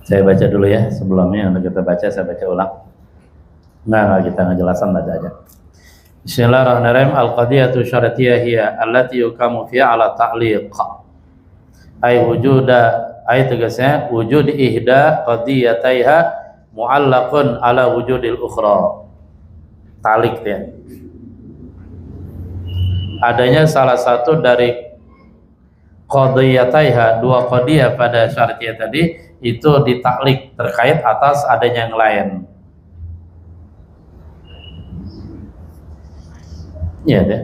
Saya baca dulu ya sebelumnya, untuk kita baca saya baca ulang. Nah, kita ngejelasan baca aja. Bismillahirrahmanirrahim. Al-qadiyatu syartiyah hiya allati yukamu fiha ala ta'liq. Ay wujuda, ay tegasnya wujud ihda qadiyataiha mu'allaqun ala wujudil ukhra. Talik ya. Adanya salah satu dari qadiyataiha, dua qadiyah pada syartiyah tadi itu ditaklik terkait atas adanya yang lain. Iya deh.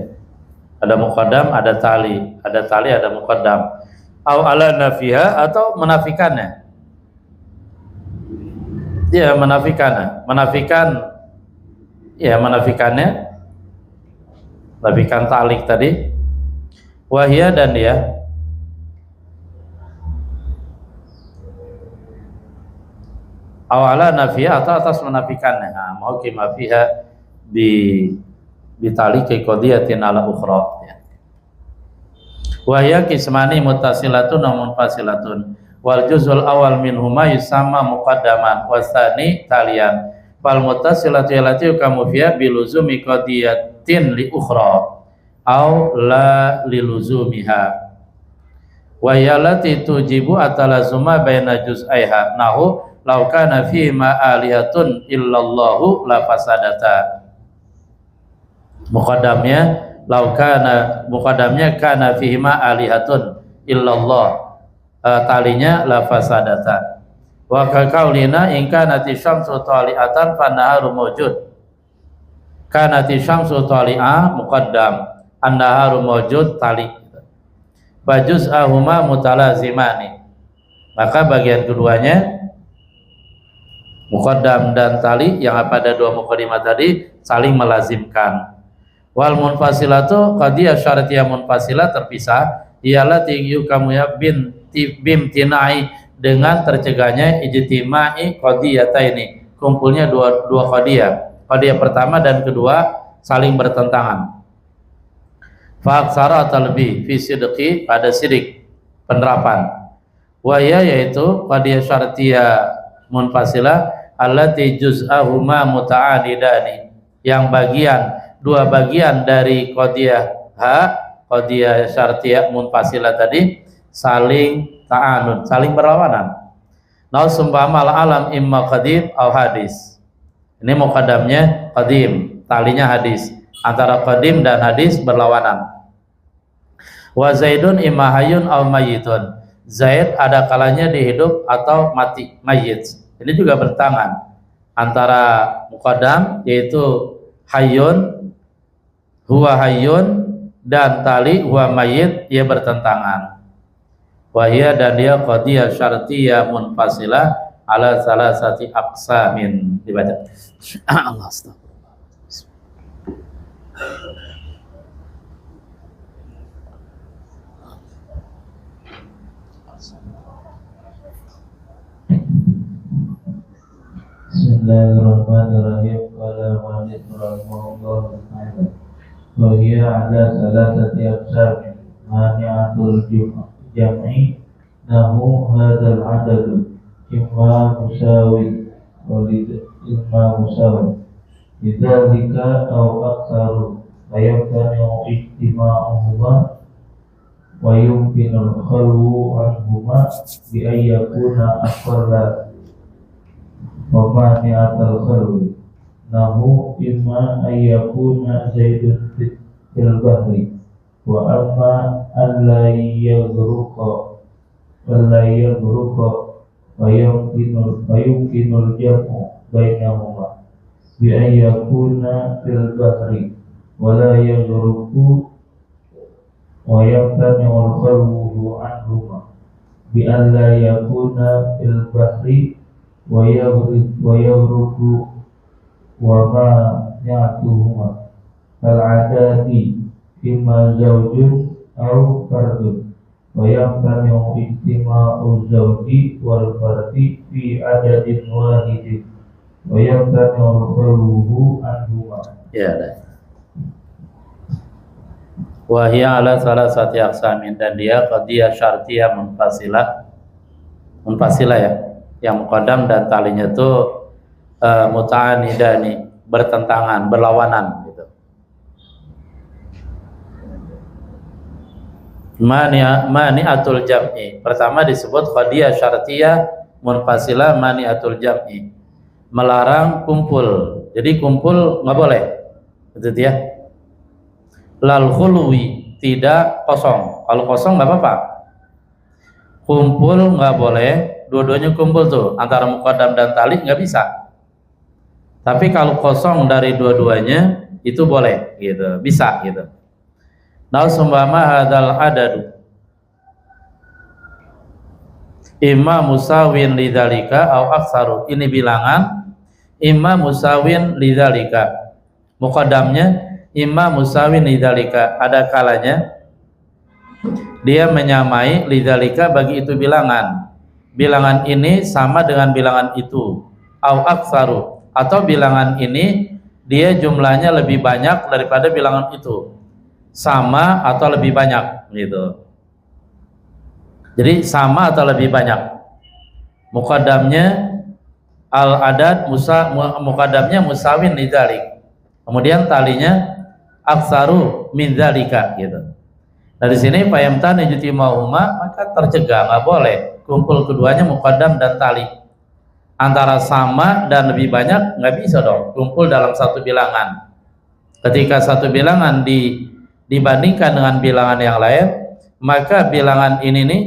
Ada muqaddam, ada tali, ada muqaddam. Au ala nafiha, atau menafikannya. Ya, menafikannya. Menafikannya. Menafikan talik tadi. Wahia, dan dia. Au ala nafiha, atau atas menafikannya. Nah, mau kima fiha bitaliki qadiyatin ala ukhra ya. Wa hiya qismani muttasilatun wa munfasilatun. Wal juz'ul awal minhuma yusamma muqaddaman wasani taliyan. Fal muttasilatu allati yukamu fiha biluzumi qadiyatin li ukhra au la liluzumiha. Wa hiya allati tujibu atalazuma baina juz'aiha nahu law kana fi ma alihatun illallahu la fasadata. Muqaddamnya kana fihi ma alihatun illallah, talinya la fasadata. Wa qaulina in kanati syamsu tali'atan fannaharu mawjud. Kanati syamsu tali'a muqaddam, annaharu mawjud tali. Wa juz'ahuma mutalazimani. Maka bagian keduanya muqaddam dan tali yang pada dua muqaddimah tadi saling melazimkan. Wal munfasilatu qadiyah syartiyah munfasilah terpisah, ialah tingyu kamu ya bimtinai, dengan tercegahnya ijtima'i qadiyataini, kumpulnya dua qadiyah. Qadiyah pertama dan kedua saling bertentangan. Fa aksara talbi fi sidqi, pada sidik penerapan. Wa ya, yaitu qadiyah syartiyah munfasilah allati juz'ahuma muta'adidani, yang dua bagian dari qadiyah syartiyah munfasilah tadi saling ta'anud, saling berlawanan. Nah, sumpama alam imma qadim au hadis. Ini muqaddamnya qadim, talinya hadis. Antara qadim dan hadis berlawanan. Wa zaidun imma hayyun au mayyitun. Zaid ada kalanya dihidup atau mati, mayyit. Ini juga bertentangan antara muqaddam yaitu hayyun, huwa hayyun, dan tali huwa mayyit, ia bertentangan. Wahia, dan dia qadiyah syartiyah munfasilah ala salasati aqsamin. Dibaca. Allah astagfirullah. Bismillahirrahmanirrahim. Qala mu'allif rahimahullah ta'ala wa hiya ala salasati aqsamin. Mani'atul jam'i nahu hadzal adad imma musawi wa imma musawi lidzalika aw aktsaru wa yamkanu ijtima'uhuma wa yumkinu al-khalwu anhuma bi an yakuna aqalla wa mani'atul khalwi nahu imma an yakuna zaidun fil bahri wa amma an la yaghruqa wa yumkinul jam'u bainahuma bi an yakuna fil bahri wa la yaghruqu wa yamtani'ul khalwu anhuma bi an la yakuna fil bahri wa yaghruqu wa ma ya'tuhuma al-adati imma zawjun aw fardun wa yamtani'u ijtima'u zawji wal fardi fi adadin wahidin wa yamtani'u khuluhu anhuma. Ya. Wahia ala salah satu aksamin, dan dia qadiyah syartiyah munfasilah ya, yang muqaddam dan talinya itu muta'anidani, bertentangan, berlawanan gitu. Mani'atul jam'i, pertama disebut qadiyah syartiyah munfasilah mani'atul jam'i, melarang kumpul. Jadi kumpul nggak boleh, gitu ya. Lal khulwi, tidak kosong. Kalau kosong nggak apa-apa. Kumpul nggak boleh, dua-duanya kumpul tuh antara muqaddam dan tali nggak bisa. Tapi kalau kosong dari dua-duanya itu boleh, gitu, bisa gitu. Nah, sumpama hadal adadu imma musawin lidzalika au aksaru, ini bilangan imma musawin lidzalika, muqaddamnya imma musawin lidzalika, ada kalanya dia menyamai lidzalika bagi itu bilangan, bilangan ini sama dengan bilangan itu, au aksaru, atau bilangan ini dia jumlahnya lebih banyak daripada bilangan itu, sama atau lebih banyak gitu. Jadi sama atau lebih banyak, muqaddamnya al adad muqaddamnya musawin lidzalik, kemudian talinya aksaru min dzalika gitu. Dari sini fayamtani jutimahuma, maka tercegah, nggak boleh kumpul keduanya muqaddam dan tali. Antara sama dan lebih banyak nggak bisa dong kumpul dalam satu bilangan. Ketika satu bilangan dibandingkan dengan bilangan yang lain, maka bilangan ini nih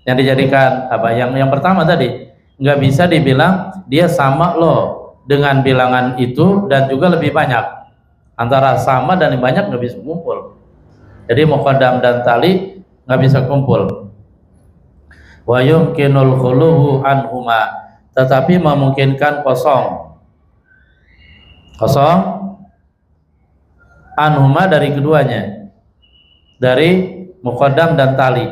yang dijadikan apa? Yang pertama tadi nggak bisa dibilang dia sama loh dengan bilangan itu dan juga lebih banyak. Antara sama dan banyak nggak bisa kumpul. Jadi muqaddam dan tali nggak bisa kumpul. Wa yumkinul khuluhu anhuma, tetapi memungkinkan kosong anhuma dari keduanya, dari muqaddam dan tali.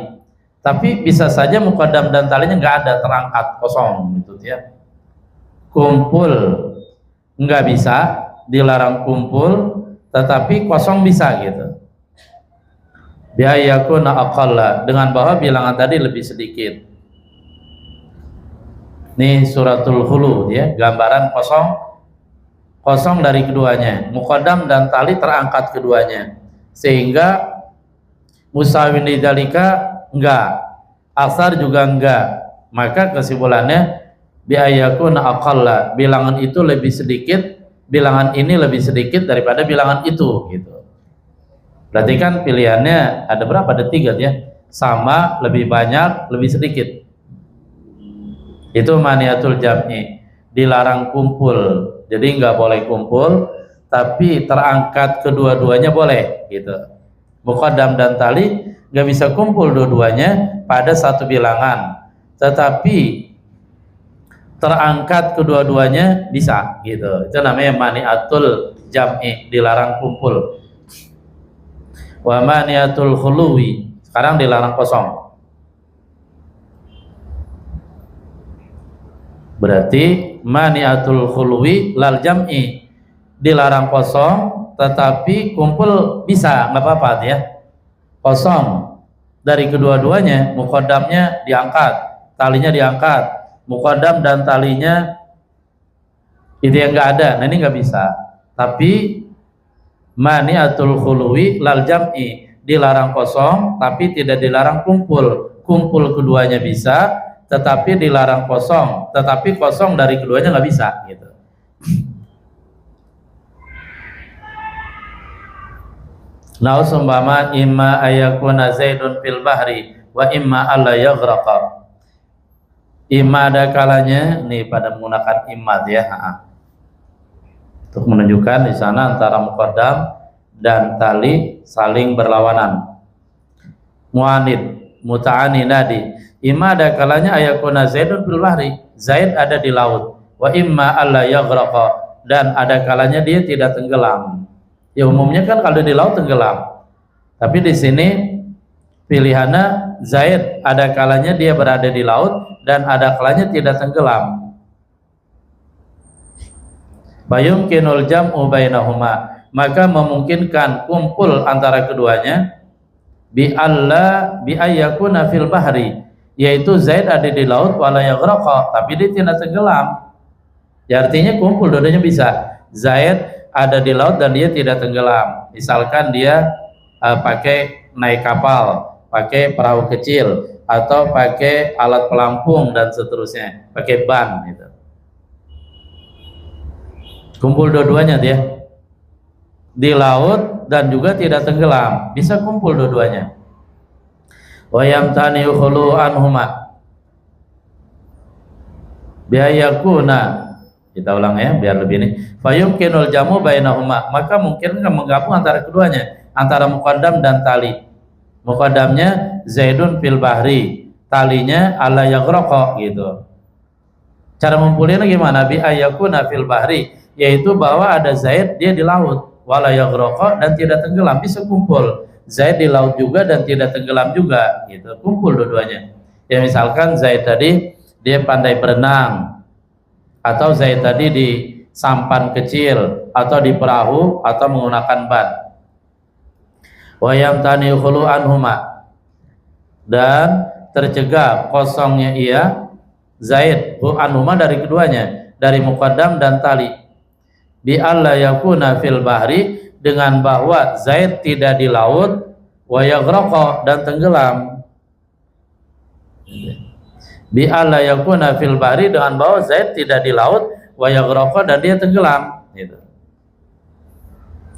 Tapi bisa saja muqaddam dan talinya nggak ada, terangkat kosong gitu ya. Kumpul nggak bisa, dilarang kumpul, tetapi kosong bisa gitu. Biayakuna aqalla, dengan bahwa bilangan tadi lebih sedikit. Nih suratul khulu ya, gambaran kosong dari keduanya, muqaddam dan tali terangkat keduanya, sehingga musawin lidzalika enggak, aksar juga enggak. Maka kesimpulannya biayakuna aqalla, bilangan itu lebih sedikit, bilangan ini lebih sedikit daripada bilangan itu gitu. Berarti kan pilihannya ada berapa? Ada 3 ya, sama, lebih banyak, lebih sedikit. Itu maniatul jam'i, dilarang kumpul. Jadi nggak boleh kumpul, tapi terangkat kedua-duanya boleh gitu. Muqaddam dan tali nggak bisa kumpul dua-duanya pada satu bilangan, tetapi terangkat kedua-duanya bisa gitu. Itu namanya maniatul jam'i, dilarang kumpul. Wa maniatul khuluwi, sekarang dilarang kosong. Berarti maniatul khuluwi lal jam'i, dilarang kosong tetapi kumpul bisa, nggak apa-apa ya. Kosong dari kedua-duanya, muqaddamnya diangkat, talinya diangkat, muqaddam dan talinya itu yang nggak ada, nah ini nggak bisa. Tapi maniatul khuluwi lal jam'i, dilarang kosong tapi tidak dilarang kumpul. Kumpul keduanya bisa, tetapi dilarang kosong, tetapi kosong dari keduanya nggak bisa gitu. Nah, umpama imma ayakuna zaidun fil bahri wa imma alla yaghraqa. Imma ada kalanya, nih pada menggunakan imma ya, untuk menunjukkan di sana antara muqaddam dan tali saling berlawanan. Mu'anid, muta'aninadi. Imma ada kalanya ayakuna zaidun fil bahri, Zaid ada di laut. Wa imma alla yaghraqa, dan ada kalanya dia tidak tenggelam. Ya umumnya kan kalau di laut tenggelam. Tapi di sini pilihannya Zaid ada kalanya dia berada di laut dan ada kalanya tidak tenggelam. Bayumkinul jam'u bainahuma, maka memungkinkan kumpul antara keduanya bi ayyakuna fil bahri, yaitu Zaid ada di laut wala yaghraqa, tapi dia tidak tenggelam. Ya, artinya kumpul dua-duanya bisa. Zaid ada di laut dan dia tidak tenggelam. Misalkan dia pakai naik kapal, pakai perahu kecil, atau pakai alat pelampung dan seterusnya, pakai ban gitu. Kumpul dua-duanya dia di laut dan juga tidak tenggelam, bisa kumpul dua-duanya. Wa yamtani khulu anhuma biayakuna, kita ulang ya biar lebih ini, fayumkinul jamu bainahuma, maka mungkin menggabung antara keduanya, antara muqaddam dan tali. Muqaddamnya Zaidun fil bahri, talinya ala yaghraqa gitu. Cara mempulinya gimana? Bi ayyakuna fil bahri, yaitu bahwa ada Zaid dia di laut, wala yaghraqa, dan tidak tenggelam, bisa kumpul. Zaid di laut juga dan tidak tenggelam juga gitu, kumpul dua-duanya. Ya, misalkan Zaid tadi dia pandai berenang, atau Zaid tadi di sampan kecil, atau di perahu, atau menggunakan ban. Wa yamtani khulu anhuma, dan tercegah kosongnya ia Zaid anhuma dari keduanya, dari muqaddam dan tali. Bi alla yakuna fil bahri, dengan bahwa Zaid tidak di laut, wa yaghraqa, dan tenggelam. Bi alla yakuna fil bahri, dengan bahwa Zaid tidak di laut, wa yaghraqa, dan dia tenggelam gitu.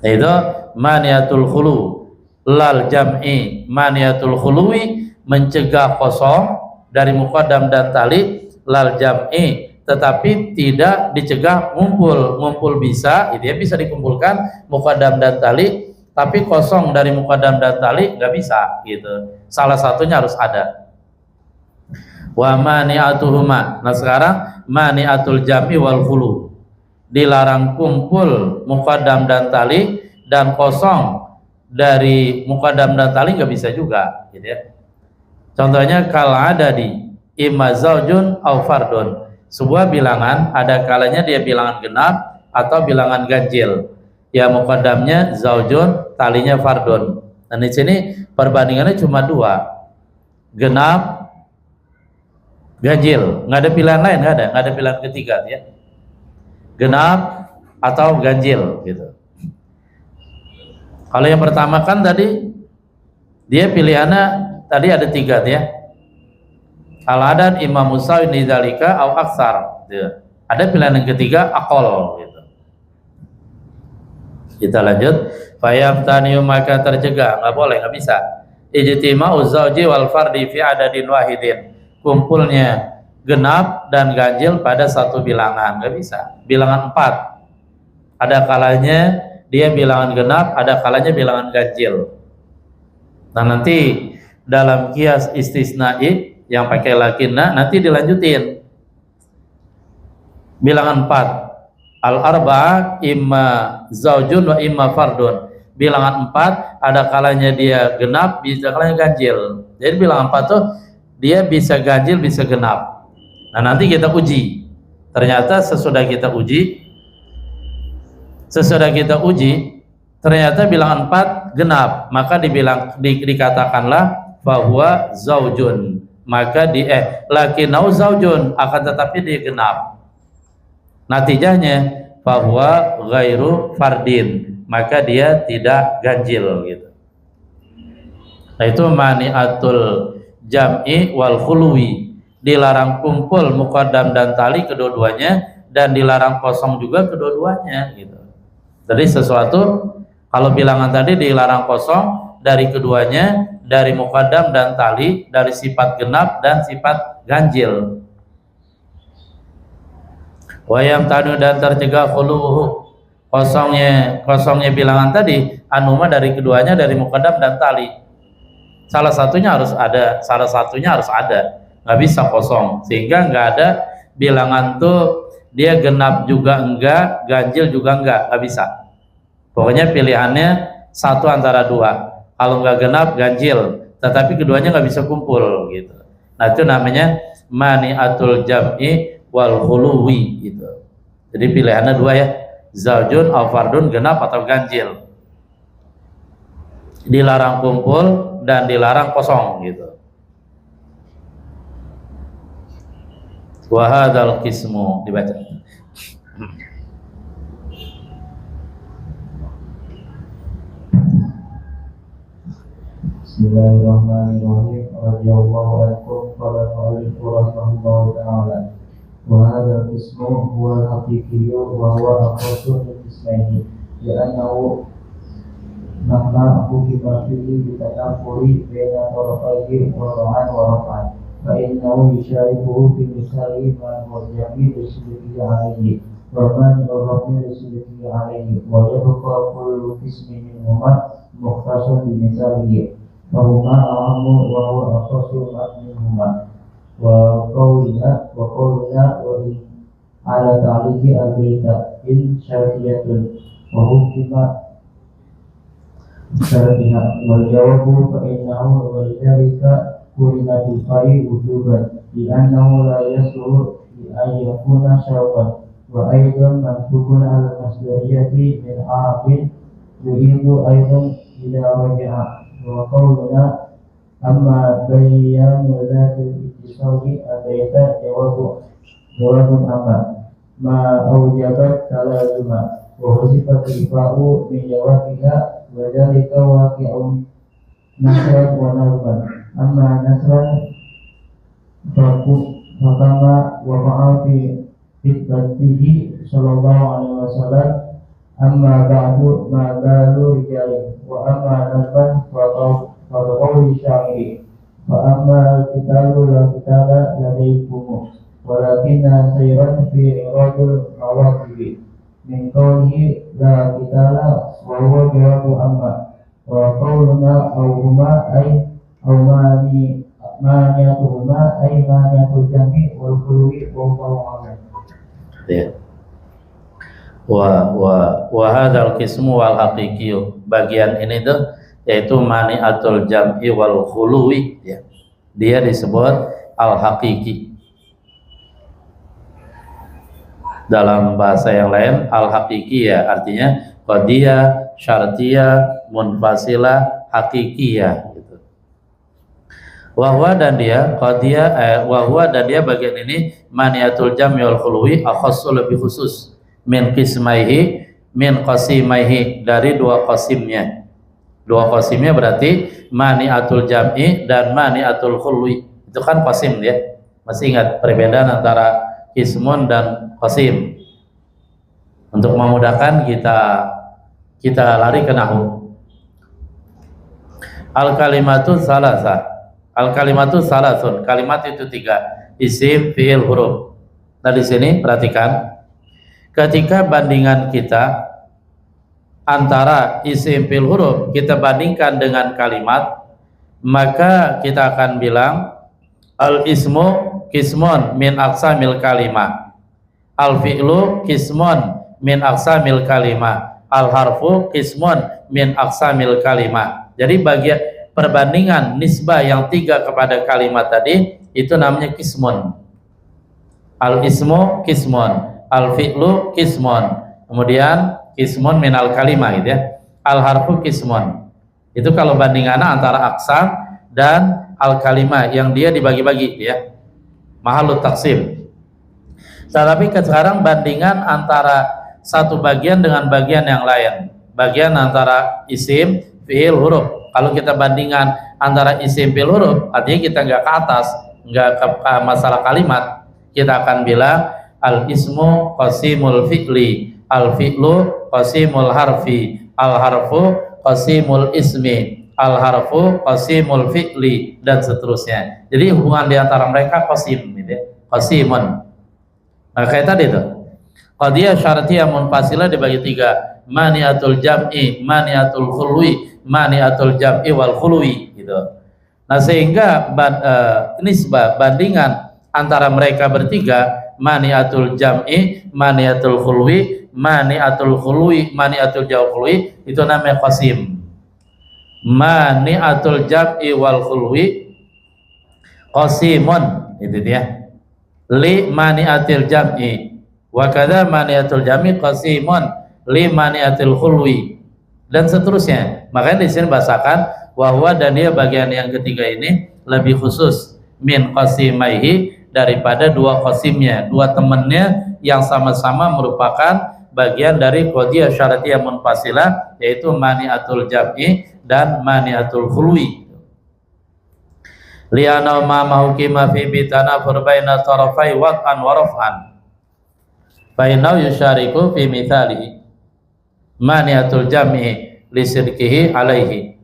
Itu maniatul khulu lal jam'i, maniatul khuluwi, mencegah kosong dari muqaddam dan tali, lal jam'i, tetapi tidak dicegah ngumpul bisa, dia bisa dikumpulkan muqaddam dan tali, tapi kosong dari muqaddam dan tali nggak bisa gitu, salah satunya harus ada. Wa mani'atuhuma, nah sekarang mani'atul jam'i wal khulu, dilarang kumpul muqaddam dan tali, dan kosong dari muqaddam dan tali nggak bisa juga gitu ya. Contohnya kal adadi imma zaujun au fardun, sebuah bilangan ada kalanya dia bilangan genap atau bilangan ganjil. Ya, muqaddamnya zaujun, talinya fardun. Dan di sini perbandingannya cuma dua, genap, ganjil, nggak ada pilihan lain, nggak ada pilihan ketiga ya. Genap atau ganjil gitu. Kalau yang pertama kan tadi dia pilihannya tadi ada tiga ya. Al-adad imam musawin lidzalika au aksar gitu. Ada pilihan yang ketiga aqall gitu. Kita lanjut. Fayamtaniu, maka tercegah, nggak boleh, nggak bisa. Ijtima'u zauji wal fardi fi adadin wahidin, kumpulnya genap dan ganjil pada satu bilangan, nggak bisa. Bilangan 4 ada kalanya dia bilangan genap, ada kalanya bilangan ganjil. Nah, nanti dalam kias istisna'i yang pakai lakinna nanti dilanjutin. Bilangan 4 al-arba'ah imma zaujun wa imma fardun. Bilangan 4 ada kalanya dia genap, bisa kalanya ganjil. Jadi bilangan 4 tuh dia bisa ganjil, bisa genap. Nah, nanti kita uji. Ternyata sesudah kita uji ternyata bilangan 4 genap, maka dikatakanlah bahwa zaujun, maka lakinau zaujun, akan tetapi dia genap. Natijahnya bahwa ghairu fardin, maka dia tidak ganjil gitu. Nah, itu mani'atul jam'i wal khuluwi, dilarang kumpul muqaddam dan tali kedua-duanya, dan dilarang kosong juga kedua-duanya gitu. Jadi sesuatu, kalau bilangan tadi dilarang kosong dari keduanya, dari muqaddam dan tali, dari sifat genap dan sifat ganjil. Wayam tanu, dan tercegah khuluhu, kosongnya bilangan tadi, anuma dari keduanya, dari muqaddam dan tali. Salah satunya harus ada, nggak bisa kosong, sehingga nggak ada bilangan tuh dia genap juga enggak, ganjil juga enggak bisa. Pokoknya pilihannya satu antara dua. Kalau enggak genap, ganjil, tetapi keduanya nggak bisa kumpul gitu. Nah, itu namanya mani'atul jam'i wal khuluwi gitu. Jadi pilihannya dua ya, zaujun aw fardun genap atau ganjil. Dilarang kumpul dan dilarang kosong gitu. Wa hadzal qismu dibaca. Bismillahirrahmanirrahim. Radhiyallahu anhu qala al-mu'allif rahimahullahu ta'ala. Wa hadzal qismu huwa al-haqiqiyyu wa huwa aqrasu al-qismaini li'annahu mahma hukima fihi bitanaffuri baina tarafaihi wa ra'an wa raf'an fa innahu yushariku fi misali ma huwa jami' bisuluki alayhi wa man yurabbi bisuluki alayhi wa yabqa kullu qismin minhuma mukhtasun bi misalihi fa huma a'ammu wa huwa aqrasu minhuma wa qawlina wa in ala ta'liqi al-baita in syartiyatun wa hukima syartiyah wal jawabu fa innahu walidhalika kurina bil fai wujuban li annahu la yasluhu li an yakuna syartan wa aidan mansubun ala masdariyati min aqil yuhidu aidan ila wajiha wa qawluna amma bayyanu dhatil ittisali abaita jawabun amma ma awjabat talazuma wa husifat ifa'u min jawabiha wa dhalika waqi'un nasran wa nazman amma nasran fakama waqa'a fi fitnatihi sallallahu alaihi wasallam amma ba'du ma balu rijali wa amma nazman fa qawli sya'iri wa amma al-qitalu la qitala ladaykum walakinna sayran fi iradul mawaqibi min qawlihi la qitala wa huwa jawabu amma wa qawluna aw huma ay aw maniatuhuma ay maniatul jami' wal khuluwi wa huwa alam. Ya. Wa hadzal qismu wal haqiqiyyu, bagian ini tuh yaitu maniatul jam'i wal khuluwi ya. Dia disebut al haqiqi. Dalam bahasa yang lain al-haqiqi ya artinya qadiyah, syartiyah, munfasilah, haqiqiyah gitu. Wahwa dan dia qadiyah wahwa dan dia bagian ini maniatul jam'i wal khuluwi akhassu lebih khusus min qismaihi min qasimaihi dari dua qasimnya. Dua qasimnya berarti maniatul jam'i dan maniatul khuluwi. Itu kan qasim ya. Masih ingat perbedaan antara ismun dan qasim. Untuk memudahkan kita lari ke nahwu. Al kalimatu salasa. Al kalimatu salasun. Kalimat itu tiga. Isim, fi'il, huruf. Nah di sini perhatikan, ketika bandingan kita antara isim, fi'il, huruf kita bandingkan dengan kalimat, maka kita akan bilang al ismu kismun min aqsamil kalimah, al fi'lu kismun min aqsamil kalimah, al harfu kismun min aqsamil kalimah. Jadi bagian perbandingan nisbah yang tiga kepada kalimat tadi itu namanya kismun. Al ismu kismun, al fi'lu kismun, kemudian kismun min al kalimah gitu ya. Al harfu kismun. Itu kalau bandingannya antara aqsam dan al kalimah yang dia dibagi-bagi ya. Mahalut taksim. Tetapi sekarang bandingan antara satu bagian dengan bagian yang lain. Bagian antara isim, fi'il, huruf. Kalau kita bandingkan antara isim, fi'il, huruf, artinya kita nggak ke atas, nggak ke masalah kalimat. Kita akan bilang al ismu qasimul fi'li, al fi'lu qasimul harfi, al harfu qasimul ismi, al harfu qasimul fi'li, dan seterusnya. Jadi hubungan di antara mereka qasim gitu ya. Qasimun. Nah kayak tadi tuh qadiyah syartiyah munfasilah dibagi tiga, maniatul jam'i, maniatul khulwi, maniatul jam'i wal khulwi gitu. Nah sehingga nisbah bandingan antara mereka bertiga, maniatul jam'i, maniatul khulwi, maniatul khulwi, maniatul khulwi, itu namanya qasim. Maniatul jam'i wal khulwi qasimun, itu dia. Li maniatil jam'i wa kadza maniatul jam'i qasimun limaniatil khulwi dan seterusnya. Makanya di sini bahasakan wahwa dan dia bagian yang ketiga ini lebih khusus min qasimaihi daripada dua qasimnya, dua temannya yang sama-sama merupakan bagian dari qadiyah syartiyah munfasilah, yaitu maniatul jam'i dan maniatul khulwi. Li'anna ma mahukima fi bitanafur baina tarafai wad'an wa raf'an fa innahu yusyariku fi mithalihi maniatul jam'i lisidqihi alaihi.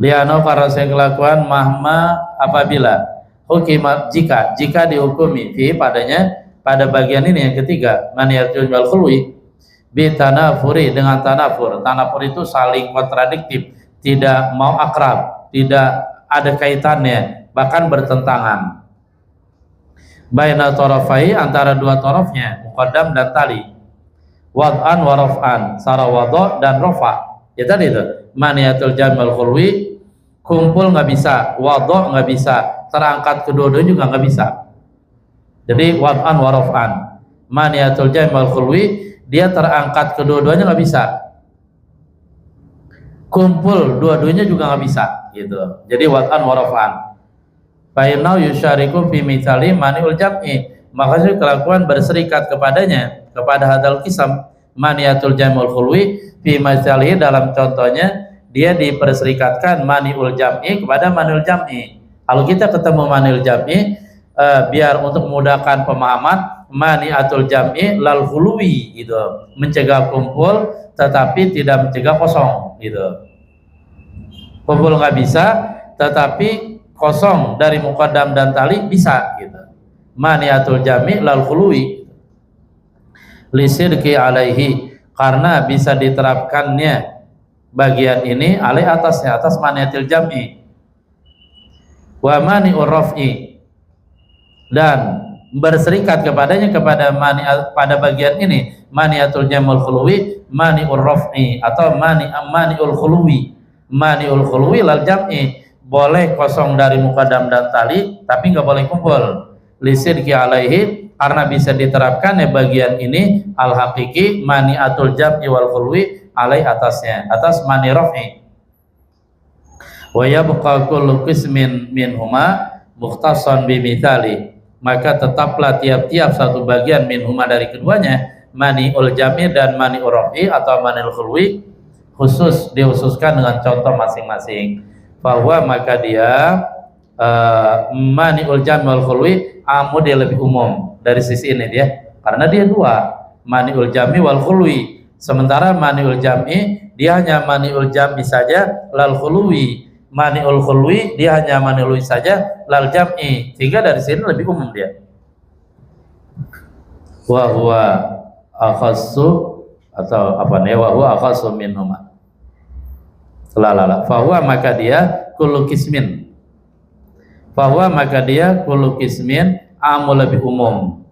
Li'anna karena saya kelakuan mahma apabila hukimat jika dihukumi fi padanya pada bagian ini yang ketiga maniatul wal khulwi bi tanafuri dengan tanafur. Tanafur itu saling kontradiktif, tidak mau akrab, tidak ada kaitannya, bahkan bertentangan. Baina tarafai antara dua tarafnya, muqaddam dan tali. Wad'an wa raf'an, sara wadha dan rafa. Ya tadi itu. Maniatul jam'al khulwi kumpul nggak bisa, wadha nggak bisa, terangkat kedua-duanya juga nggak bisa. Jadi wad'an wa raf'an. Maniatul jam'al khulwi dia terangkat kedua-duanya nggak bisa. Kumpul dua-duanya juga nggak bisa gitu. Jadi wad'an wa raf'an. Fa innahu yusyariku fi mithali mani'ul jam'i. Maka kelakuan berserikat kepadanya kepada hadal kisam maniatul jam'ul khulwi fi mithali dalam contohnya dia diperserikatkan mani'ul jam'i kepada mani'ul jam'i. Kalau kita ketemu mani'ul jam'i biar untuk memudahkan pemahaman mani'atul jam'i lal khulwi gitu, mencegah kumpul tetapi tidak mencegah kosong gitu. Kumpul nggak bisa tetapi kosong dari muqaddam dan tali bisa gitu. Maniatul jami' lal khulwi lisidqi alaihi karena bisa diterapkannya bagian ini alai atasnya, atas maniatul jami'. Wa mani'ur raf'i dan berserikat kepadanya pada bagian ini maniatul jamul khulwi mani'ur raf'i atau mani'ul khulwi. Mani'ul khulwi lal jam'i boleh kosong dari muqaddam dan tali tapi nggak boleh kumpul lisidqi alaihi karena bisa diterapkan ya bagian ini al haqiqi mani'atul jam'i wal khulwi alai atasnya, atas mani raf'i. Wa yabqa kullu qismin minhuma mukhtassan bimithali, maka tetaplah tiap-tiap satu bagian minhuma dari keduanya mani'ul jam'i dan mani'ur raf'i atau mani'ul khulwi khusus dihususkan dengan contoh masing-masing. Bahwa maka dia mani'ul jam'i wal khulwi dia lebih umum dari sisi ini dia, karena dia dua mani'ul jam'i wal khulwi, sementara mani'ul jam'i dia hanya mani'ul jam'i saja lal khulwi, mani'ul khulwi dia hanya mani'ul saja lal jam'i, sehingga dari sini lebih umum dia. Wa huwa akhassu atau apa nih, wa huwa akhassu minhuma. Fahuwa maka dia kullu kismin, fahuwa maka dia kullu kismin amu lebih umum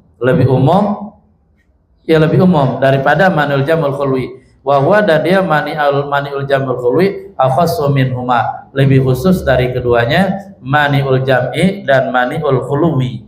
ya lebih umum daripada mani'ul jam'ul khulwi. Wa huwa dan dia mani'ul jam'ul khulwi akhassu minhuma lebih khusus dari keduanya mani'ul jam'i dan mani'ul khulwi.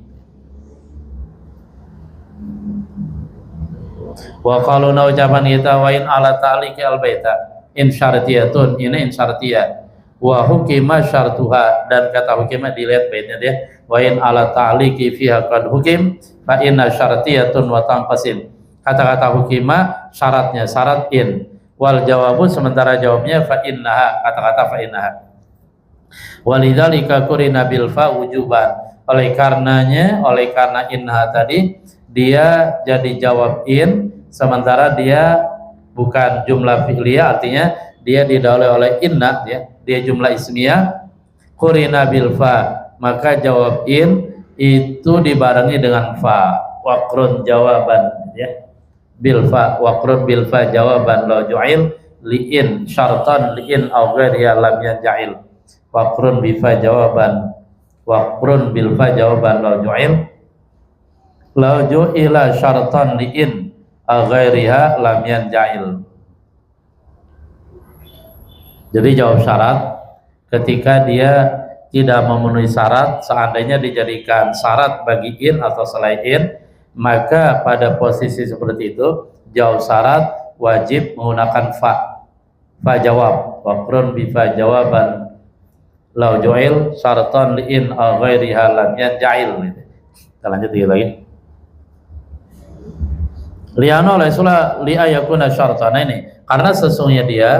Wa qaluna ucapan kita wa in ala ta'liqi al baita in syartiyatun, ini in syartiyah wa hukima syartuha, dan kata hukima dilihat baitnya dia wa in ala ta'liqi fiha qad hukim fa inna syartiyatun wa tanqasim. Kata-kata hukima syaratnya syarat in, wal jawabu sementara jawabnya fa innaha, kata-kata fa innaha. Walidzalika qurina bil fa wujuban, oleh karena innaha tadi dia jadi jawab in sementara dia bukan jumlah fi'liyah, artinya dia didahului oleh inna, dia jumlah ismiyah. Qurina bil fa, maka jawab in itu dibarengi dengan fa. Waqrun jawaban bil fa, waqrun bil fa jawaban la ju'il li in syartan li in aw ghairiha lam yanja'il. Waqrun bi fa jawaban, waqrun bil fa jawaban la ju'ila syartan li in ghairiha lam yanja'il. Jadi jawab syarat ketika dia tidak memenuhi syarat, seandainya dijadikan syarat bagi in atau selain in, maka pada posisi seperti itu jawab syarat wajib menggunakan fa jawab, waqrun bi fa jawaban lau ju'il syaratan li'in aw ghairiha lam yanja'il. Kita lanjut lagi. Li'anna laisula li'ayakuna syaratan, ini karena sesungguhnya dia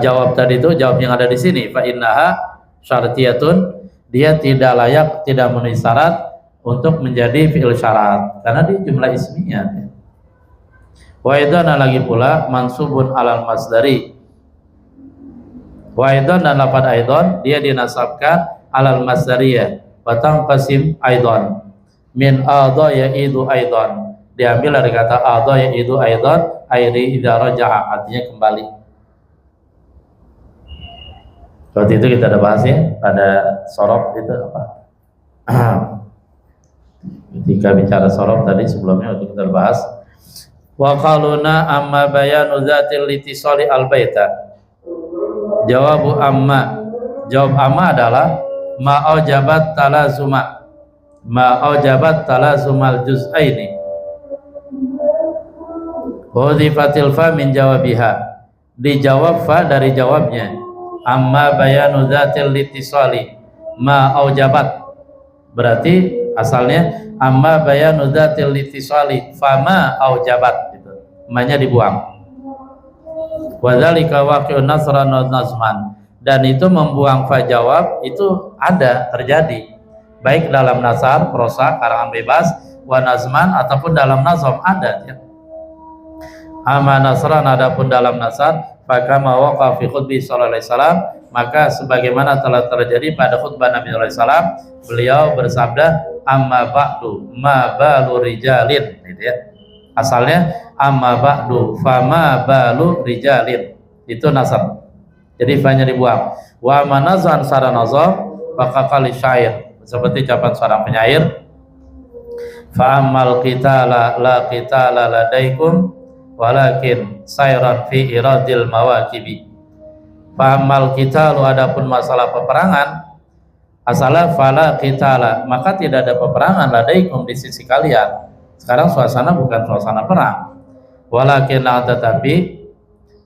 jawab tadi itu, jawab yang ada di sini, fa innaha syartiyatun, dia tidak layak, tidak memenuhi syarat untuk menjadi fi'il syarat karena dia jumlah ismiyah. Wa idzana lagi pula mansubun alal masdari. Wa idzan dan lafaz aidon dia dinasabkan alal masdariyah. Wa tanqasim aidon min adha yaidu aidon, diambil dari kata adha yaidu aidon, airi idza raja'a, artinya kembali. Waktu itu kita ada bahas ya pada sorof itu apa? Ketika bicara sorof tadi sebelumnya waktu kita bahas wa qaluna amma bayanu dzatil litisali albaita. Jawabu amma, jawab amma adalah ma aujabat talazuma, ma aujabat talazumal juz'aini hudzifatil fa min jawabiha, dijawab fa dari jawabnya. Amma bayanu dzatil litisali ma aujabat, berarti asalnya amma bayanu dzatil litisali fama aujabat, gitu, ma-nya dibuang. Wadzalika waqi'un nasran wa nazman, dan itu membuang fa jawab itu ada terjadi baik dalam nasar prosa karangan bebas, wa nazman ataupun dalam nazam ada ya. Amma nasran, adapun dalam nasar, fakama waqa fi khutbi sallallahu alaihi wasallam, maka sebagaimana telah terjadi pada khutbah Nabi sallallahu alaihi wasallam, beliau bersabda amma ba'du ma balu rijalin, gitu ya. Asalnya amma ba'du fama balu rijalin, itu nasab, jadi fa-nya dibuang. Wa manazan sara nazam faqaqali syair, seperti ucapan seorang penyair, fa ammal qitala la qitala ladaikum walakin sayran fi iradil mawakibi. Fa ammal qitalu, adapun masalah peperangan, asalah fala qitala, maka tidak ada peperangan ladaikum di sisi kalian. Sekarang suasana bukan suasana perang, walakin tetapi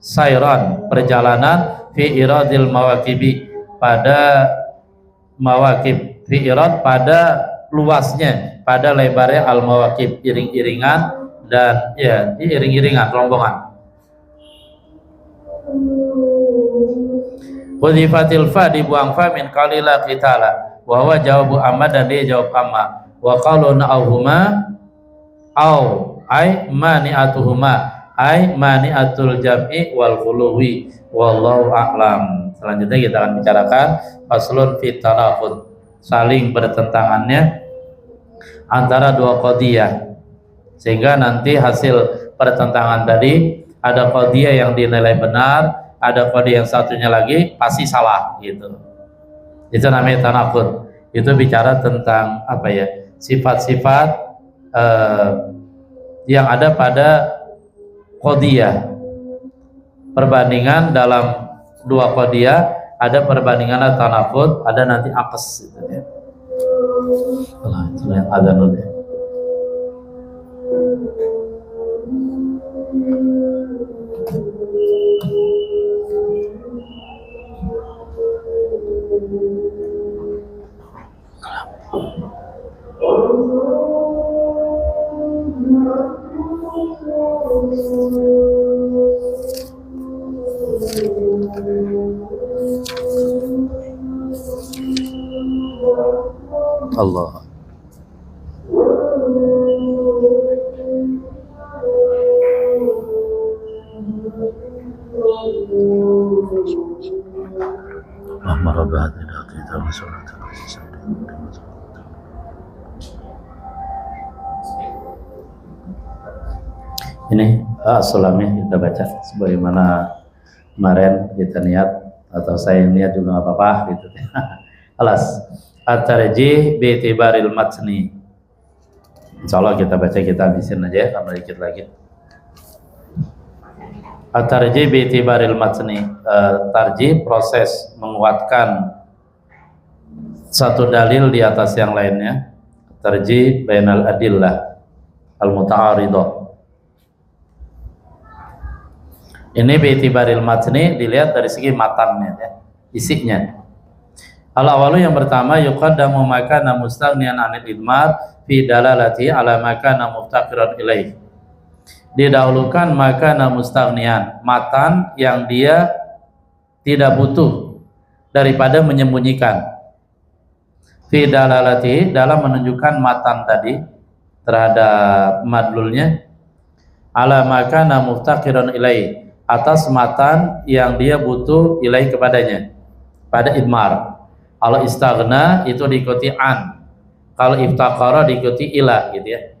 sayran, perjalanan, fi iradil mawakibi, pada mawakib, fi irad pada luasnya, pada lebarnya al mawakib, iring-iringan dan ya iring-iringan rombongan. Hudzifatil fa, dibuang fa min qalila qitala, wa huwa jawabu amma, dan dia jawab amma. Wa qaluna auhuma au ai mani'atuhuma ai mani'atul jam'i wal khuluwi wallahu a'lam. Selanjutnya kita akan bicarakan faslun fit tanaqud, saling bertentangannya antara dua qadiyah, sehingga nanti hasil pertentangan tadi ada qadiyah yang dinilai benar, ada qadiyah yang satunya lagi pasti salah, gitu. Itu namanya tanaqud. Itu bicara tentang apa ya, sifat-sifat yang ada pada qadiyah, perbandingan dalam dua qadiyah, ada perbandingan tanaqud, ada nanti aqs, gitu ya. Allah, itu yang adzanul ya. Allah. Ini as-salamnya kita baca sebagaimana kemarin kita niat, atau saya niat juga nggak apa-apa gitu. Alas at-tarjih bi itibaril matni. Insyaallah kita baca, kita habisin aja tambah dikit lagi. At-tarjih bi itibaril matni, tarjih proses menguatkan satu dalil di atas yang lainnya. Tarjih bainal adillah al-muta'aridah, Ini bi'tibaril matni, dilihat dari segi matannya ya, isinya. Al-awalu yang pertama, yuqaddamu makana mustaghniyan 'anil idmar fi dalalati ala makana muftaqiran ilaih. Didahulukan makana mustaghniyan, matan yang dia tidak butuh daripada menyembunyikan. Fi dalalati, dalam menunjukkan matan tadi terhadap madlulnya, ala makana muftaqiran ilaih, atas matan yang dia butuh ilaih kepadanya pada idmar. Kalau istaghna itu diikuti an, kalau iftaqara diikuti ila gitu ya.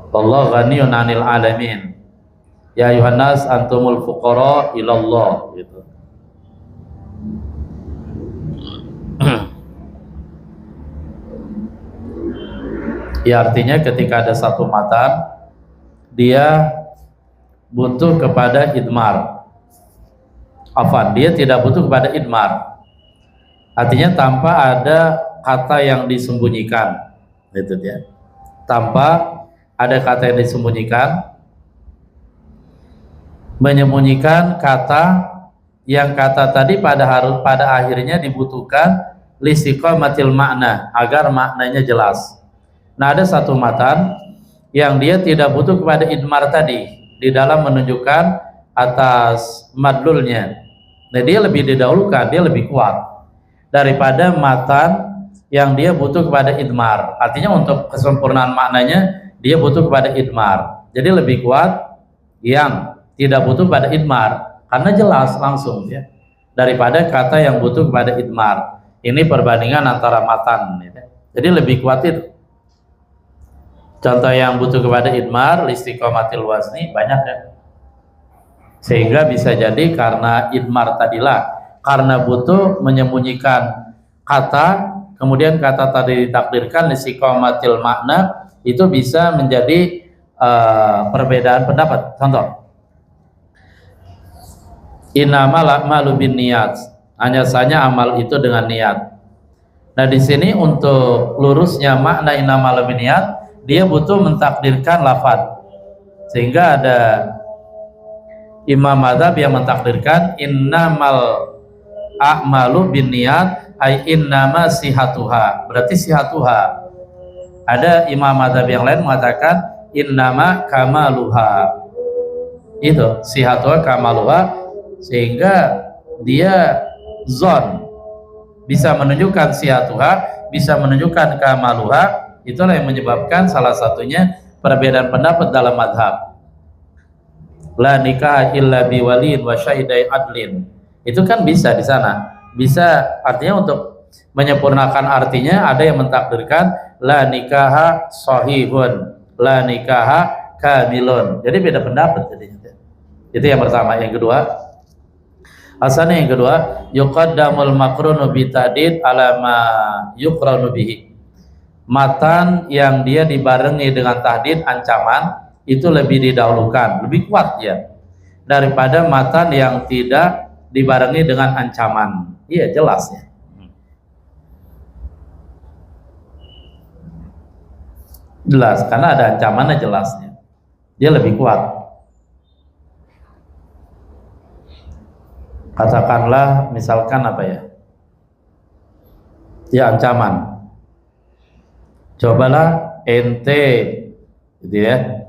Wallahu ghaniyun 'anil alamin. Ya ayuhan nas antumul fuqara ilallah gitu. Ya artinya ketika ada satu matan dia butuh kepada idmar. Afan, dia tidak butuh kepada idmar. Artinya tanpa ada kata yang disembunyikan, gitu ya. Tanpa ada kata yang disembunyikan, menyembunyikan kata yang kata tadi pada akhirnya dibutuhkan listiqamatil makna, agar maknanya jelas. Nah, ada satu matan yang dia tidak butuh kepada idmar tadi di dalam menunjukkan atas madlulnya. Nah, dia lebih didahulukan, dia lebih kuat daripada matan yang dia butuh kepada idmar. Artinya untuk kesempurnaan maknanya dia butuh kepada idmar. Jadi lebih kuat yang tidak butuh kepada idmar karena jelas langsung ya, daripada kata yang butuh kepada idmar. Ini perbandingan antara matan ya. Jadi lebih kuat itu. Contoh yang butuh kepada idmar, listiqamatil wazni, banyak ya. Sehingga bisa jadi karena idmar tadilah, karena butuh menyembunyikan kata, kemudian kata tadi ditakdirkan listiqamatil makna, itu bisa menjadi perbedaan pendapat. Contoh, innamal a'malu binniyat, hanya saja amal itu dengan niat. Nah, di sini untuk lurusnya makna innamal binniyat, dia butuh mentakdirkan lafaz, sehingga ada imam madzhab yang mentakdirkan innamal a'malu binniyat ay innama sihatuha, berarti sihatuha. Ada imam madzhab yang lain mengatakan innama kamaluha, itu sihatuha kamaluha, sehingga dia zon bisa menunjukkan sihatuha, bisa menunjukkan kamaluha. Itulah yang menyebabkan salah satunya perbedaan pendapat dalam madhab. La nikah illa biwalin wa syahidai adlin. Itu kan bisa di sana. Bisa artinya untuk menyempurnakan artinya, ada yang mentakdirkan la nikaha sahihun, la nikaha kamilun. Jadi beda pendapat jadinya. Itu yang pertama. Yang kedua, asalnya yang kedua, yuqaddamul makrunu bitadid ala ma yuqranu bihi. Matan yang dia dibarengi dengan tahdid, ancaman, itu lebih didahulukan, lebih kuat ya daripada matan yang tidak dibarengi dengan ancaman. Iya, jelas ya. Jelas, karena ada ancamannya, jelasnya dia lebih kuat. Katakanlah misalkan apa ya, ya ancaman, cobalah ente gitu ya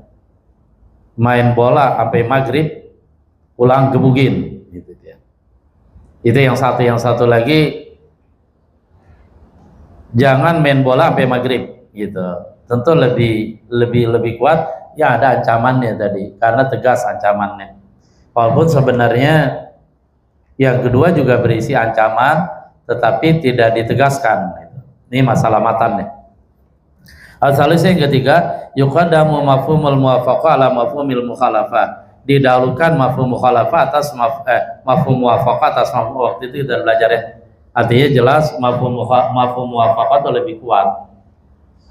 main bola sampai maghrib, pulang gebugin gitu ya. Itu yang satu lagi, jangan main bola sampai maghrib gitu. Tentu lebih kuat ya, ada ancamannya tadi karena tegas ancamannya. Walaupun sebenarnya yang kedua juga berisi ancaman tetapi tidak ditegaskan gitu. Ini masalah matannya. Al-salis yang ketiga, yuqaddamu mafhumul muwafaqah ala mafhumil mukhalafah. Didahulukan mafhum mukhalafah atas mafhum muwafaqah atas mafhum. Waktu itu kita belajar ya. Artinya jelas mafhum muwafaqah itu lebih kuat.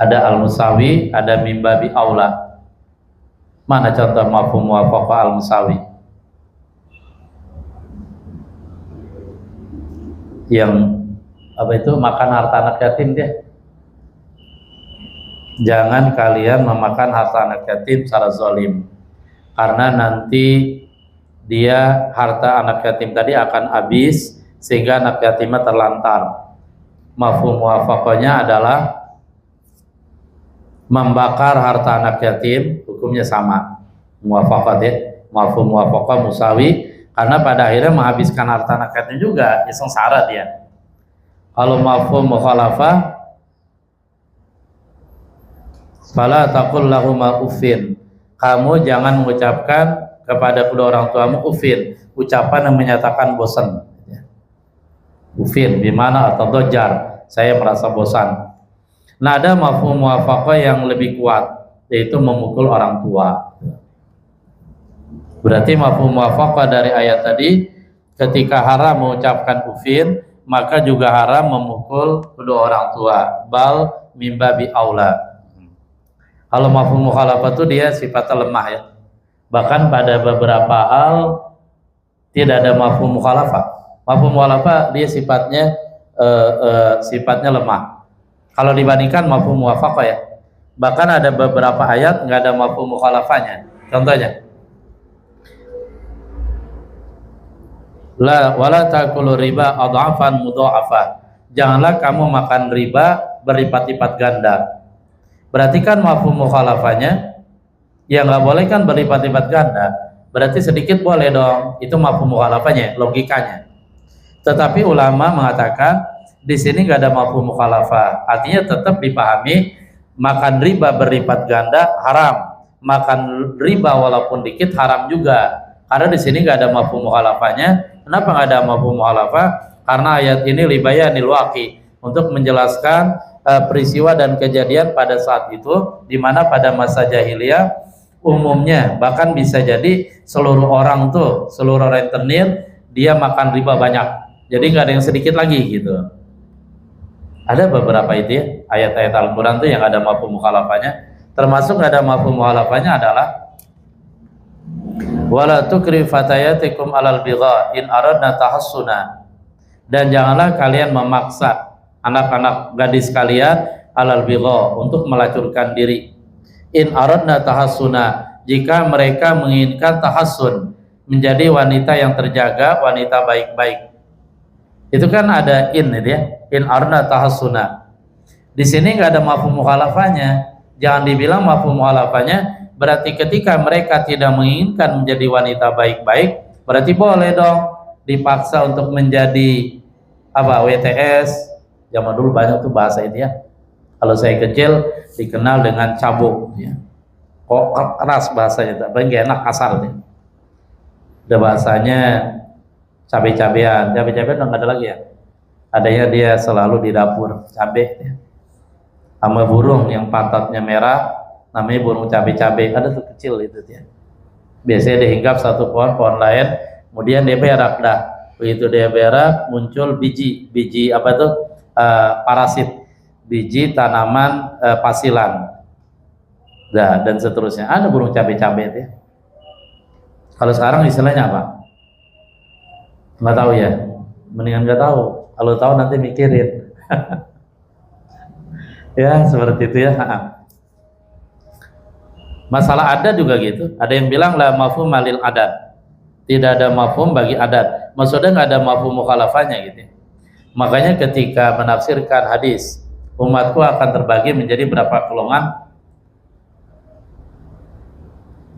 Ada al-musawi, ada mimbabi aula. Mana contoh mafhum muwafaqah al-musawi? Yang apa itu, makan harta anak yatim dia. Jangan kalian memakan harta anak yatim secara zalim. karena nanti dia harta anak yatim tadi akan habis sehingga anak yatimnya terlantar. Mafhum muwafaqahnya adalah membakar harta anak yatim hukumnya sama, muwafaqah ya, mafhum muwafaqah musawi, karena pada akhirnya menghabiskan harta anak yatim juga, ya sengsara dia. Kalau mafhum mukhalafah, fala taqul lahuma uffin, kamu jangan mengucapkan kepada kedua orang tuamu uffin, ucapan yang menyatakan bosan. Ufin bimana atau dojar, saya merasa bosan. Nah, ada mafhum muwafaqah yang lebih kuat, yaitu memukul orang tua. Berarti mafhum muwafaqah dari ayat tadi, ketika haram mengucapkan ufin, maka juga haram memukul kedua orang tua. Bal mimbabi aula. Kalau mafhum mukhalafah itu dia sifatnya lemah ya. Bahkan pada beberapa hal tidak ada mafhum mukhalafah. Mafhum mukhalafah dia sifatnya lemah. Kalau dibandingkan mafhum muwafaqah ya, bahkan ada beberapa ayat nggak ada mafhum mukhalafahnya. Contohnya, la wala takulu riba adhafan mudha'afa. Janganlah kamu makan riba berlipat-lipat ganda. Berarti kan mafhum mukhalafahnya, ya nggak boleh kan berlipat-lipat ganda. Berarti sedikit boleh dong. Itu mafhum mukhalafahnya, logikanya. Tetapi ulama mengatakan di sini nggak ada mafhum mukhalafah. Artinya tetap dipahami makan riba berlipat ganda haram, makan riba walaupun dikit haram juga. Karena di sini nggak ada mafhum mukhalafahnya. Kenapa nggak ada mafhum mukhalafah? Karena ayat ini libayanil waqi, untuk menjelaskan peristiwa dan kejadian pada saat itu, di mana pada masa jahiliyah umumnya bahkan bisa jadi seluruh orang rentenir dia makan riba banyak. Jadi nggak ada yang sedikit lagi gitu. Ada beberapa itu ya, ayat-ayat Al-Quran tuh yang ada mafhum mukhalafahnya. Termasuk nggak ada mafhum mukhalafahnya adalah wala tukri fatayatikum alal bigha in aradna tahassuna. Dan janganlah kalian memaksa anak-anak gadis kalian alal bigha, untuk melacurkan diri. In aradna tahassuna, jika mereka menginginkan tahassun, menjadi wanita yang terjaga, wanita baik-baik. Itu kan ada in itu ya, in arna tahassuna. Di sini nggak ada mafhum mukhalafahnya. Jangan dibilang mafhum mukhalafahnya berarti ketika mereka tidak menginginkan menjadi wanita baik-baik, berarti boleh dong dipaksa untuk menjadi apa, WTS. Zaman dulu banyak tuh bahasa ini ya. Kalau saya kecil dikenal dengan cabuk ya. Kok keras bahasanya, tapi nggak enak, kasar ya. Ada bahasanya cabai-cabean udah nggak ada lagi ya. Adanya dia selalu di dapur cabai ya. Sama burung yang pantatnya merah, namanya burung cabai-cabai. Ada tuh kecil itu ya. Biasanya dihinggap satu pohon lain, kemudian dia berak dah. Begitu dia berak, muncul biji apa tuh, parasit, biji tanaman pasilan, dan seterusnya. Ada burung cabai-cabai ya. Kalau sekarang istilahnya apa? Nggak tahu ya, mendingan nggak tahu. Kalau tahu nanti mikirin. Ya seperti itu ya. Masalah adat juga gitu. Ada yang bilang la mafhum malil adat, tidak ada mafhum bagi adat. Maksudnya nggak ada mafhum mukhalafahnya gitu. Makanya ketika menafsirkan hadis, umatku akan terbagi menjadi berapa golongan?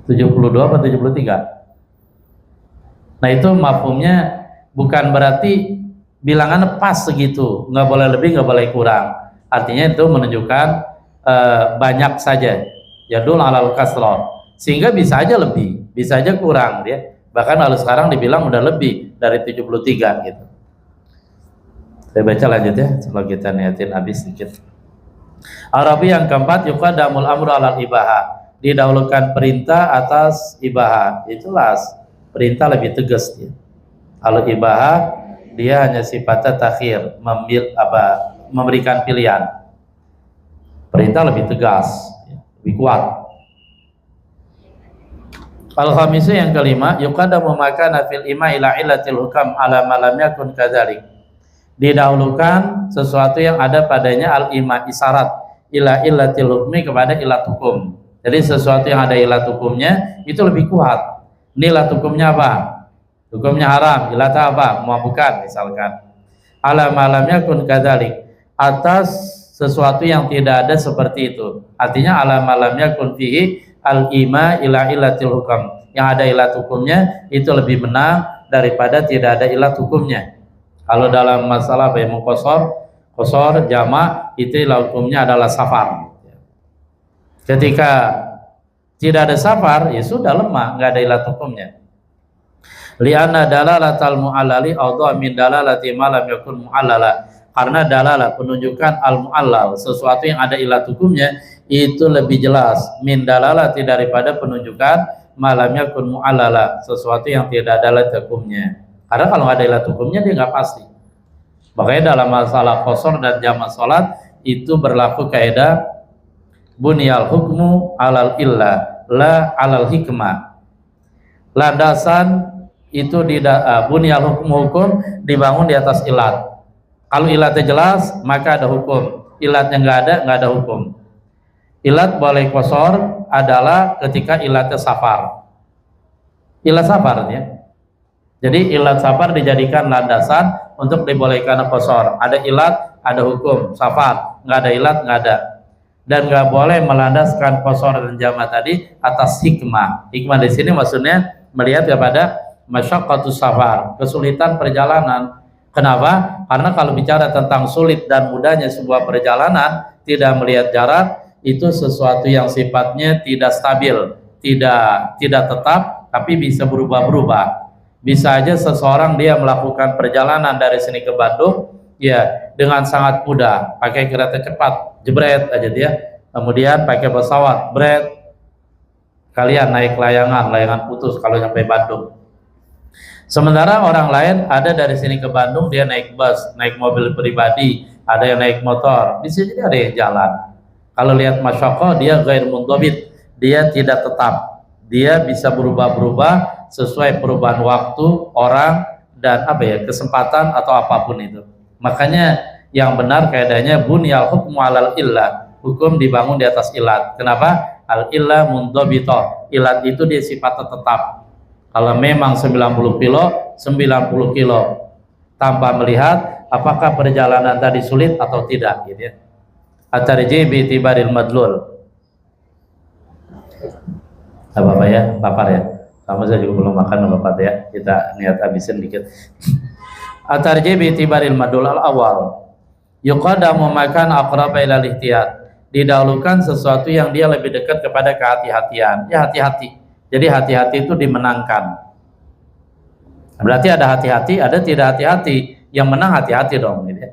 72 atau 73? Nah itu mafhumnya bukan berarti bilangannya pas segitu, nggak boleh lebih, nggak boleh kurang. Artinya itu menunjukkan banyak saja, yadul alal kasrah, sehingga bisa aja lebih, bisa aja kurang dia. Bahkan kalau sekarang dibilang udah lebih dari 73 gitu. Saya baca lanjut ya, kalau kita niatin habis sedikit. Arabi yang keempat, yuqaddamul amru alal ibaha, didahulukan perintah atas ibaha. Itulah perintah lebih tegas dia. Kalau ibaha dia hanya sifatnya takhir, memberikan pilihan. Perintah lebih tegas, lebih kuat. Al-khamisu yang kelima, yuqaddamu makana fil ima ila illatil hukam ala ma lam yakun kadzalik. Didahulukan sesuatu yang ada padanya al-ima, isyarat, ila illatil hukmi, kepada ilat hukum. Jadi sesuatu yang ada ilat hukumnya itu lebih kuat. Ini ilat hukumnya apa? Hukumnya haram. Ilatnya apa? Memabukkan misalkan. Alam-alamnya kun kadzalik. Atas sesuatu yang tidak ada seperti itu. Artinya alam-alamnya kun fihi al-ima ila ilatil hukam. Yang ada ilat hukumnya itu lebih menang daripada tidak ada ilat hukumnya. Kalau dalam masalah qasar jamak itu ilat hukumnya adalah safar. Ketika tidak ada safar, ya sudah lemah, nggak ada ilat hukumnya. Li'anna dalalatal mu'allali awdha min dalalati ma lam yakun mu'allala. Karena dalalah penunjukan al-mu'allal, sesuatu yang ada ilat hukumnya itu lebih jelas min dalalati daripada penunjukan ma lam yakun mu'allala, sesuatu yang tidak ada ilat hukumnya. Karena kalau nggak ada ilat hukumnya dia nggak pasti. Makanya dalam masalah qasar dan jamak salat itu berlaku kaidah bunyal hukmu alal illah la alal hikmah. Landasan itu bunyal hukum dibangun di atas ilat. Kalau ilatnya jelas maka ada hukum. Ilatnya nggak ada hukum. Ilat boleh qasar adalah ketika ilatnya safar. Ilat safar ya. Jadi ilat safar dijadikan landasan untuk dibolehkan qasar. Ada ilat, ada hukum. Safar, nggak ada ilat, nggak ada. Dan nggak boleh melandaskan qasar dan jamak tadi atas hikmah. Hikmah di sini maksudnya melihat kepada masyaqqatus safar, kesulitan perjalanan. Kenapa? Karena kalau bicara tentang sulit dan mudahnya sebuah perjalanan, tidak melihat jarak, itu sesuatu yang sifatnya tidak stabil, tidak tetap, tapi bisa berubah-berubah. Bisa aja seseorang dia melakukan perjalanan dari sini ke Bandung, ya dengan sangat mudah, pakai kereta cepat, jebret aja dia, kemudian pakai pesawat, bret, kalian naik layangan putus kalau sampai Bandung. Sementara orang lain ada dari sini ke Bandung, dia naik bus, naik mobil pribadi, ada yang naik motor, di sini ada yang jalan. Kalau lihat masyaqqah, dia ghair mundhabit, dia tidak tetap, dia bisa berubah-berubah sesuai perubahan waktu, orang, dan kesempatan atau apapun itu. Makanya yang benar kaidahnya bunyal hukmu alal illah, hukum dibangun di atas ilat. Kenapa? Al illah mundhabithah, ilat itu dia sifatnya tetap. Kalau memang 90 kilo, 90 kilo tanpa melihat apakah perjalanan tadi sulit atau tidak gitu ya. At-tarjih bi itibaril madlul. Apa ya? Lapar ya? Kamu saya juga belum makan Bapak ya. Kita niat habisin dikit. At-tarjih bi itibaril madlul al-awwal. Yuqaddamu makan aqraba ila al-ihtiyat. Didahulukan sesuatu yang dia lebih dekat kepada kehati-hatian. Ya hati-hati. Jadi hati-hati itu dimenangkan. Berarti ada hati-hati, ada tidak hati-hati. Yang menang hati-hati dong. Gitu ya.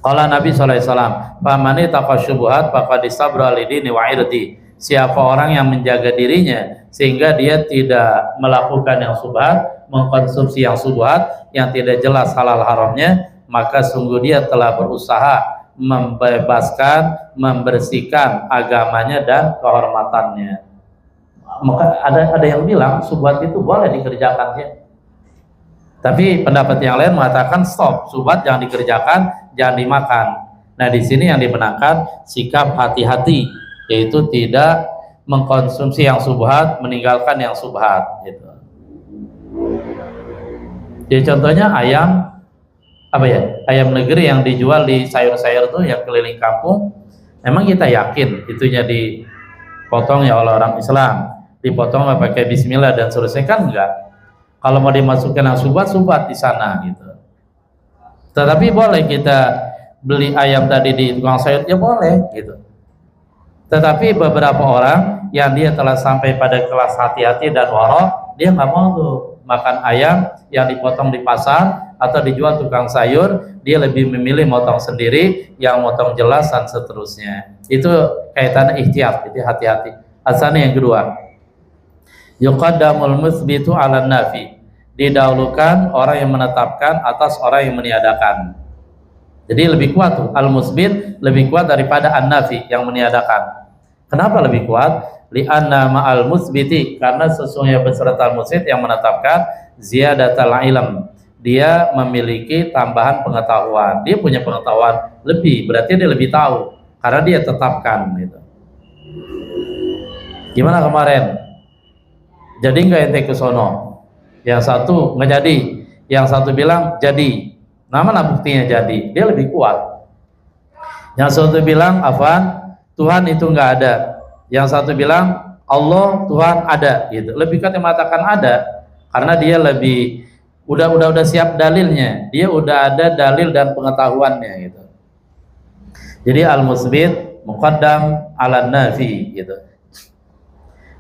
Qala Nabi SAW, "Famani taqasyubuhat faqad istabra lidini wa irdi." Siapa orang yang menjaga dirinya sehingga dia tidak melakukan yang subhat, mengkonsumsi yang subhat, yang tidak jelas halal haramnya, maka sungguh dia telah berusaha membebaskan, membersihkan agamanya dan kehormatannya. Maka ada yang bilang subhat itu boleh dikerjakan ya. Tapi pendapat yang lain mengatakan stop, subhat jangan dikerjakan, jangan dimakan. Nah di sini yang dimenangkan sikap hati-hati, yaitu tidak mengkonsumsi yang subhat, meninggalkan yang subhat. Gitu. Jadi contohnya ayam ayam negeri yang dijual di sayur-sayur tuh yang keliling kampung, memang kita yakin itunya dipotong ya oleh orang Islam, dipotong pakai bismillah dan seterusnya, kan enggak. Kalau mau dimasukkan yang subhat di sana gitu. Tetapi boleh kita beli ayam tadi di tukang sayur, ya boleh gitu. Tetapi beberapa orang yang dia telah sampai pada kelas hati-hati dan waro, dia nggak mau tuh makan ayam yang dipotong di pasar atau dijual tukang sayur, dia lebih memilih motong sendiri, yang motong jelas dan seterusnya. Itu kaitannya ihtiyat, itu hati-hati. Asalnya yang kedua, yuqaddamul mutsbitu 'alan nafi. Didahulukan orang yang menetapkan atas orang yang meniadakan. Jadi lebih kuat tuh, al-musbit lebih kuat daripada an-nafi yang meniadakan. Kenapa lebih kuat? Li'anna ma'al musbiti, karena sesungguhnya beserta al-musbit yang menetapkan ziyadatal ilm. Dia memiliki tambahan pengetahuan. Dia punya pengetahuan lebih, berarti dia lebih tahu karena dia tetapkan gitu. Gimana kemarin? Jadi nggak ente ke sono? Yang satu nggak jadi, yang satu bilang jadi. Nah, mana buktinya jadi? Dia lebih kuat. Yang satu bilang, Afan, Tuhan itu nggak ada. Yang satu bilang, Allah, Tuhan ada. Gitu. Lebih kuat yang mengatakan ada, karena dia lebih udah siap dalilnya. Dia udah ada dalil dan pengetahuannya. Gitu. Jadi al-musbit muqaddam ala nafi. Gitu.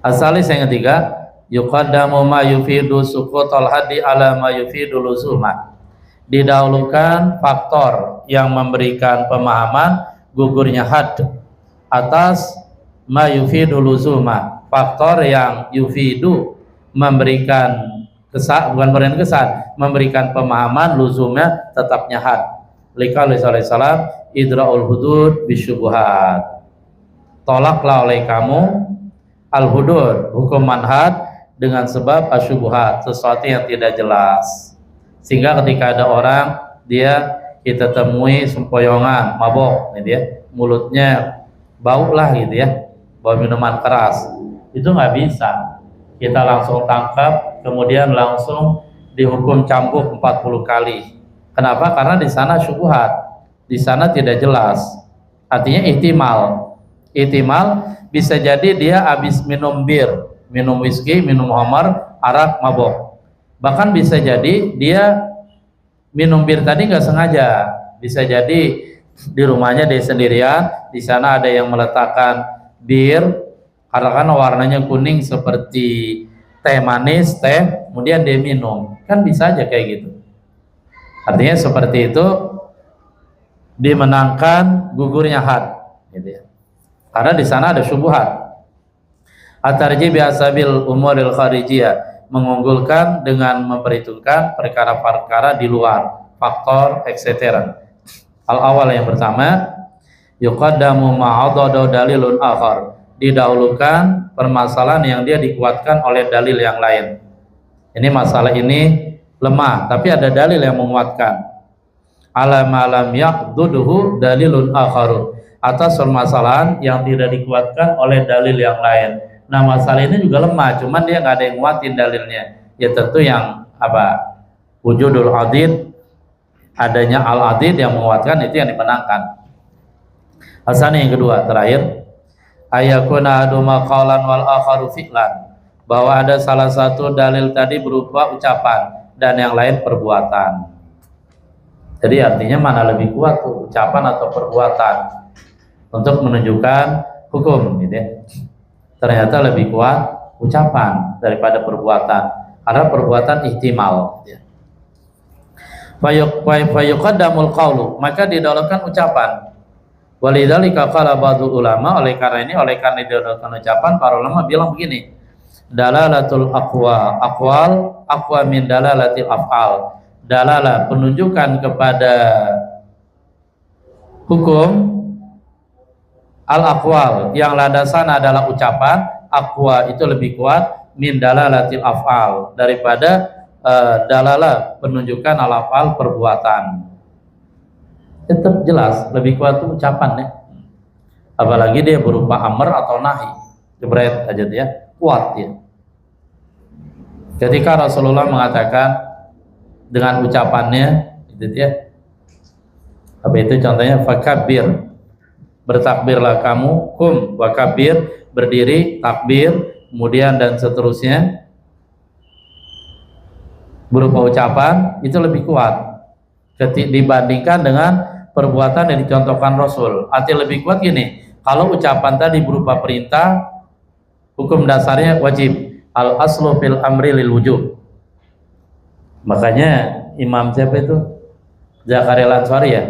Asalis yang ketiga, yuqaddamu ma yufidu suqutal haddi ala ma yufidu luzuma. Didahulukan faktor yang memberikan pemahaman gugurnya had atas ma yufidu luzuma, faktor yang yufidu memberikan kesan, bukan memberikan kesan, memberikan pemahaman luzumnya tetapnya had. Liqauli sallallahu alaihi wasallam idra'ul hudud bisyubuhat. Tolaklah oleh kamu al-hudud, hukuman had, dengan sebab asyubuhat, sesuatu yang tidak jelas. Sehingga ketika ada orang, kita temui sempoyongan, mabok, gitu ya, mulutnya bau lah gitu ya, bau minuman keras, itu nggak bisa kita langsung tangkap, kemudian langsung dihukum cambuk 40 kali. Kenapa? Karena di sana syubhat, di sana tidak jelas. Artinya ihtimal bisa jadi dia habis minum bir, minum whisky, minum khamar, arak, mabok. Bahkan bisa jadi dia minum bir tadi nggak sengaja. Bisa jadi di rumahnya dia sendirian, di sana ada yang meletakkan bir, karena kan warnanya kuning seperti teh manis, kemudian dia minum. Kan bisa aja kayak gitu. Artinya seperti itu dimenangkan gugurnya had, gitu ya. Karena di sana ada syubhat. At-tarjih bi asabil umuril kharijiyah, mengunggulkan dengan memperhitungkan perkara-perkara di luar, faktor etc. Al-awal yang pertama, yuqaddamu ma'adadu dalilun akhar, didahulukan permasalahan yang dia dikuatkan oleh dalil yang lain. Ini masalah ini lemah, tapi ada dalil yang menguatkan. Alam yaqduduhu dalilun akharu, atas permasalahan yang tidak dikuatkan oleh dalil yang lain. Nah, masalah ini juga lemah, cuman dia nggak ada yang nguatin dalilnya. Ya tentu yang apa? Wujudul adid, adanya al-adid yang menguatkan, itu yang dimenangkan. Asani yang kedua, terakhir, ayakuna aduma qaulan wal akharu fi'lan, bahwa ada salah satu dalil tadi berupa ucapan dan yang lain perbuatan. Jadi artinya mana lebih kuat tuh, ucapan atau perbuatan untuk menunjukkan hukum, gitu ya. Ternyata lebih kuat ucapan daripada perbuatan, karena perbuatan ihtimal, gitu ya. Fayuqaddamul qaulu, maka didahulukan ucapan. Walidzalika qala ba'dul ulama, oleh karena didahulukan ucapan, para ulama bilang begini, dalalatul aqwal aqwa min dalalatil af'al. Dalalah, penunjukan kepada hukum, al-aqwal, yang landasan adalah ucapan, aqwa itu lebih kuat, min dalalatil af'al, daripada dalalah penunjukan al-af'al perbuatan. Tetap jelas lebih kuat itu ucapan ya. Apalagi dia berupa amr atau nahi, jebret aja dia, kuat ya. Ketika Rasulullah mengatakan dengan ucapannya, itu dia, apa itu contohnya, fakabir, bertakbirlah kamu, kum wakabir, berdiri, takbir, kemudian dan seterusnya, berupa ucapan, itu lebih kuat dibandingkan dengan perbuatan yang dicontohkan Rasul. Artinya lebih kuat gini, kalau ucapan tadi berupa perintah, hukum dasarnya wajib, al aslu fil amri lil wujub. Makanya Imam siapa itu, Zakaria Al-Ansari ya,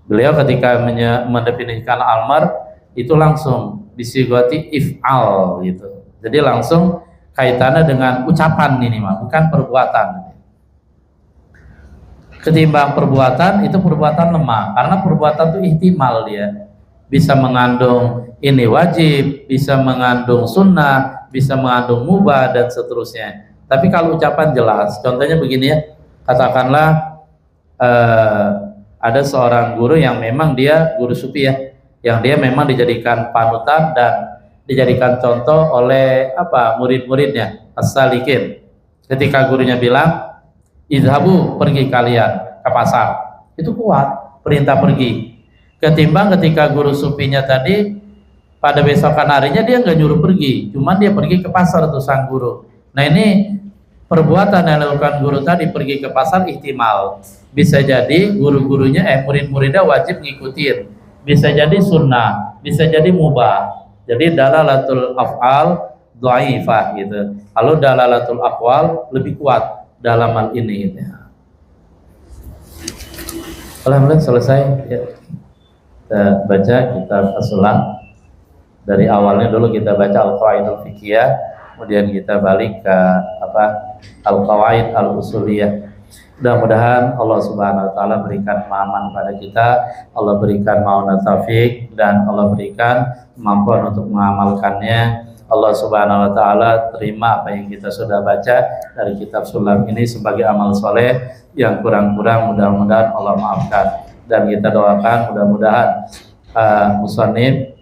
beliau ketika mendefinisikan al-amr itu langsung disigoti if'al gitu. Jadi langsung kaitannya dengan ucapan ini mah, bukan perbuatan. Ketimbang perbuatan, itu perbuatan lemah, karena perbuatan itu ihtimal, dia bisa mengandung ini wajib, bisa mengandung sunnah, bisa mengandung mubah dan seterusnya. Tapi kalau ucapan jelas, contohnya begini ya, katakanlah ada seorang guru yang memang dia guru sufi ya, yang dia memang dijadikan panutan dan dijadikan contoh oleh murid-muridnya as-salikin. Ketika gurunya bilang, "Idhabu, pergi kalian ke pasar." Itu kuat, perintah pergi. Ketimbang ketika guru sufinya tadi pada besokan harinya dia nggak nyuruh pergi, cuman dia pergi ke pasar tuh sang guru. Nah ini perbuatan yang dilakukan guru tadi pergi ke pasar ihtimal. Bisa jadi guru-gurunya murid-muridnya wajib ngikutin. Bisa jadi sunnah, bisa jadi mubah. Jadi dalalatul af'al dhaifah gitu. Kalau dalalatul aqwal lebih kuat dalam hal ini gitu. Alhamdulillah selesai ya. Kita baca kitab as-sulam. Dari awalnya dulu kita baca al-qawaidul fiqhiyah, kemudian kita balik ke al-qawaid al-usuliyah. Mudah-mudahan Allah Subhanahu wa taala berikan pemahaman pada kita, Allah berikan maunat taufik, dan Allah berikan kemampuan untuk mengamalkannya. Allah Subhanahu wa taala terima apa yang kita sudah baca dari kitab sulam ini sebagai amal soleh, yang kurang-kurang mudah-mudahan Allah maafkan. Dan kita doakan mudah-mudahan musannif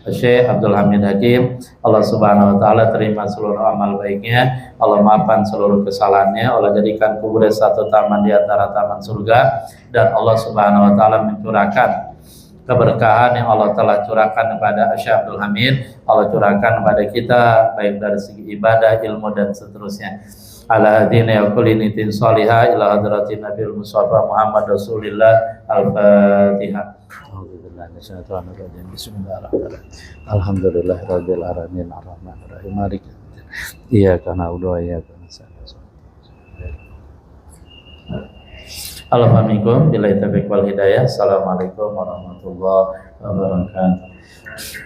Syekh Abdul Hamid Hakim, Allah Subhanahu wa taala terima seluruh amal baiknya, Allah maafkan seluruh kesalahannya, Allah jadikan kuburnya satu taman di antara taman surga, dan Allah Subhanahu wa taala mencurahkan keberkahan yang Allah telah curahkan kepada Syekh Abdul Hamid, Allah curahkan kepada kita baik dari segi ibadah, ilmu, dan seterusnya. Ala hadina ya kulli nitin salihah ila hadratin Nabiul Mustafa Muhammad Rasulillah. Al-Fatihah. Bismillahirrahmanirrahim. Alhamdulillahirabbil alamin arrahmanir rahim maliki yaumiddin. Iyyaka na'budu wa iyyaka nasta'in. Alhamdulillah billahi taufiq wal hidayah. Assalamualaikum warahmatullahi wabarakatuh.